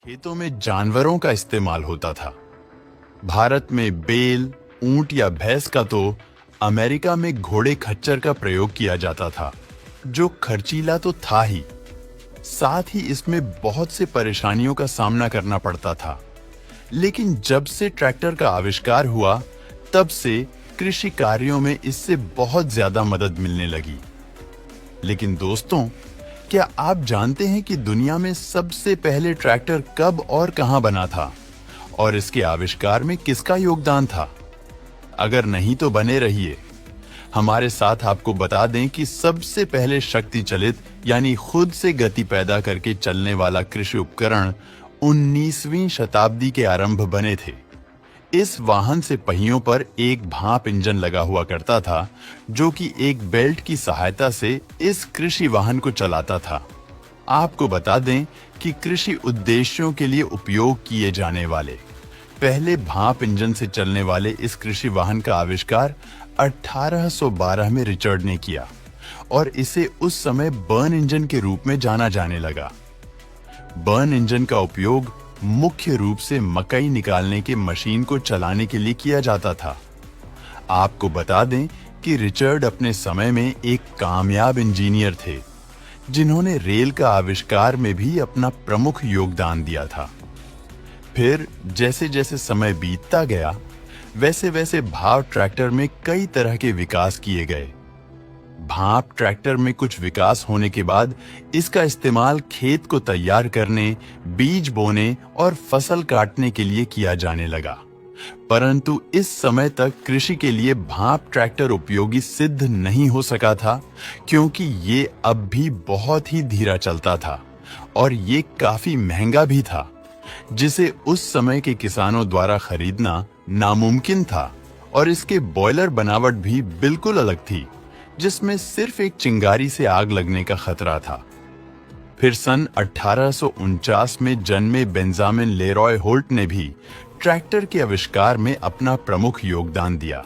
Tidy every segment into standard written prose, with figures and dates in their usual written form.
खेतों में जानवरों का इस्तेमाल होता था। भारत में बैल, ऊंट या भैंस का तो अमेरिका में घोड़े खच्चर का प्रयोग किया जाता था, जो खर्चीला तो था ही, साथ ही इसमें बहुत से परेशानियों का सामना करना पड़ता था। लेकिन जब से ट्रैक्टर का आविष्कार हुआ, तब से कृषि कार्यों में इससे बहुत ज्यादा मदद मिलने लगी। लेकिन दोस्तों, क्या आप जानते हैं कि दुनिया में सबसे पहले ट्रैक्टर कब और कहां बना था और इसके आविष्कार में किसका योगदान था? अगर नहीं तो बने रहिए, हमारे साथ आपको बता दें कि सबसे पहले शक्ति चलित यानी खुद से गति पैदा करके चलने वाला कृषि उपकरण 19वीं शताब्दी के आरंभ बने थे। इस वाहन से पहियों पर एक भाप इंजन लगा हुआ करता था, जो कि एक बेल्ट की सहायता से इस कृषि वाहन को चलाता था। आपको बता दें कि कृषि उद्देश्यों के लिए उपयोग किए जाने वाले पहले भाप इंजन से चलने वाले इस कृषि वाहन का आविष्कार 1812 में रिचर्ड ने किया और इसे उस समय बर्न इंजन के रूप में जाना जाने लगा। बर्न इंजन का उपयोग मुख्य रूप से मकई निकालने के मशीन को चलाने के लिए किया जाता था। आपको बता दें कि रिचर्ड अपने समय में एक कामयाब इंजीनियर थे, जिन्होंने रेल का आविष्कार में भी अपना प्रमुख योगदान दिया था। फिर जैसे जैसे समय बीतता गया, वैसे वैसे भाप ट्रैक्टर में कई तरह के विकास किए गए। भाप ट्रैक्टर में कुछ विकास होने के बाद इसका इस्तेमाल खेत को तैयार करने, बीज बोने और फसल काटने के लिए किया जाने लगा। परंतु इस समय तक कृषि के लिए भाप ट्रैक्टर उपयोगी सिद्ध नहीं हो सका था, क्योंकि ये अब भी बहुत ही धीरा चलता था और ये काफी महंगा भी था, जिसे उस समय के किसानों द्वारा खरीदना नामुमकिन था। और इसके बॉयलर बनावट भी बिल्कुल अलग थी, जिसमें सिर्फ एक चिंगारी से आग लगने का खतरा था। फिर सन 1849 में जन्मे बेंजामिन लेरॉय होल्ट ने भी ट्रैक्टर के आविष्कार में अपना प्रमुख योगदान दिया।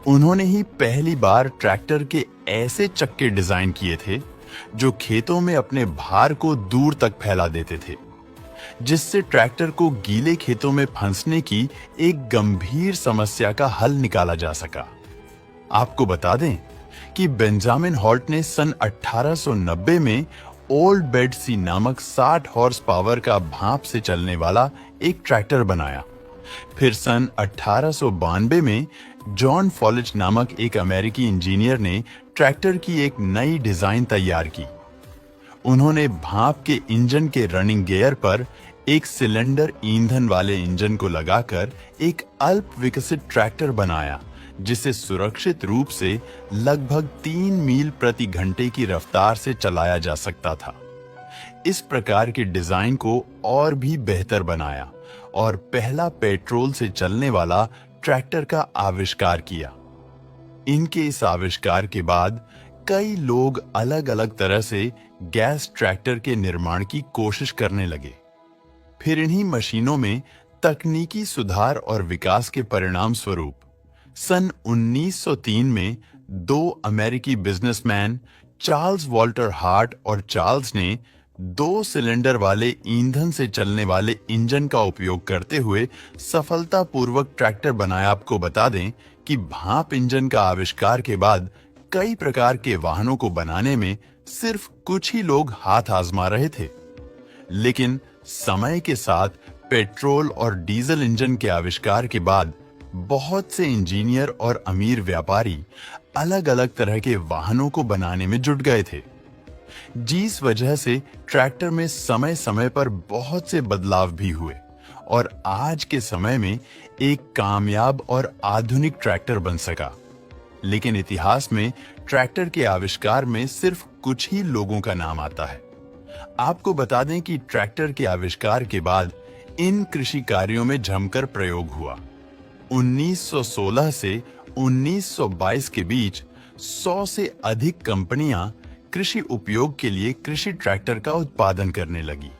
उन्होंने ही पहली बार ट्रैक्टर के ऐसे चक्के डिजाइन किए थे जो खेतों में अपने भार को दूर तक फैला देते थे, जिससे ट्रैक्टर को गीले खेतों में फंसने की एक गंभीर समस्या का हल निकाला जा सका। आपको बता दें कि बेंजामिन हॉल्ट ने सन 1890 में ओल्ड बेडसी नामक 60 हॉर्स पावर का भाप से चलने वाला एक ट्रैक्टर बनाया। फिर सन 1892 में जॉन फॉलिच नामक एक अमेरिकी इंजीनियर ने ट्रैक्टर की एक नई डिजाइन तैयार की। उन्होंने भाप के इंजन के रनिंग गियर पर एक सिलेंडर ईंधन वाले इंजन को लगाकर एक अल्प विकसित ट्रैक्टर बनाया, जिसे सुरक्षित रूप से लगभग 3 मील प्रति घंटे की रफ्तार से चलाया जा सकता था। इस प्रकार के डिजाइन को और भी बेहतर बनाया और पहला पेट्रोल से चलने वाला ट्रैक्टर का आविष्कार किया। इनके इस आविष्कार के बाद कई लोग अलग अलग तरह से गैस ट्रैक्टर के निर्माण की कोशिश करने लगे। फिर इन्हीं मशीनों में तकनीकी सुधार और विकास के परिणाम स्वरूप सन 1903 में 2 अमेरिकी बिजनेसमैन चार्ल्स वॉल्टर हार्ट और चार्ल्स ने 2 सिलेंडर वाले ईंधन से चलने वाले इंजन का उपयोग करते हुए सफलतापूर्वक ट्रैक्टर बनाया। आपको बता दें कि भाप इंजन का आविष्कार के बाद कई प्रकार के वाहनों को बनाने में सिर्फ कुछ ही लोग हाथ आजमा रहे थे, लेकिन समय के साथ पेट्रोल और डीजल इंजन के आविष्कार के बाद बहुत से इंजीनियर और अमीर व्यापारी अलग अलग तरह के वाहनों को बनाने में जुट गए थे, जिस वजह से ट्रैक्टर में समय समय पर बहुत से बदलाव भी हुए और आज के समय में एक कामयाब और आधुनिक ट्रैक्टर बन सका। लेकिन इतिहास में ट्रैक्टर के आविष्कार में सिर्फ कुछ ही लोगों का नाम आता है। आपको बता दें कि ट्रैक्टर के आविष्कार के बाद इन कृषि कार्यों में जमकर प्रयोग हुआ। 1916 से 1922 के बीच 100 से अधिक कंपनियां कृषि उपयोग के लिए कृषि ट्रैक्टर का उत्पादन करने लगी।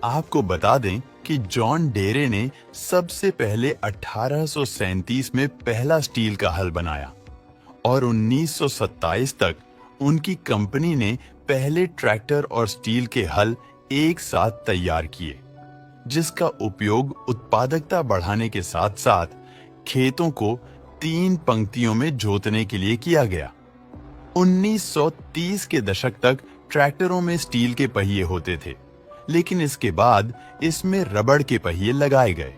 आपको बता दें कि जॉन डेरे ने सबसे पहले 1837 में पहला स्टील का हल बनाया और 1927 तक उनकी कंपनी ने पहले ट्रैक्टर और स्टील के हल एक साथ तैयार किए। जिसका उपयोग उत्पादकता बढ़ाने के साथ साथ खेतों को 3 पंक्तियों में जोतने के लिए किया गया। 1930 के दशक तक ट्रैक्टरों में स्टील के पहिए होते थे, लेकिन इसके बाद इसमें रबड़ के पहिए लगाए गए।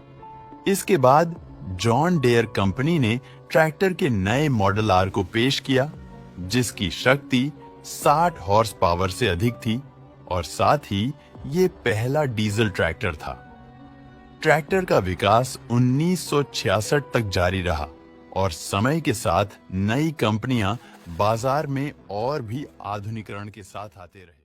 इसके बाद जॉन डेयर कंपनी ने ट्रैक्टर के नए मॉडल आर को पेश किया, जिसकी शक्ति 60 हॉर्स पावर से अधिक थी और साथ ही ये पहला डीजल ट्रैक्टर था। ट्रैक्टर का विकास 1966 तक जारी रहा और समय के साथ नई कंपनियां बाजार में और भी आधुनिकीकरण के साथ आते रहे।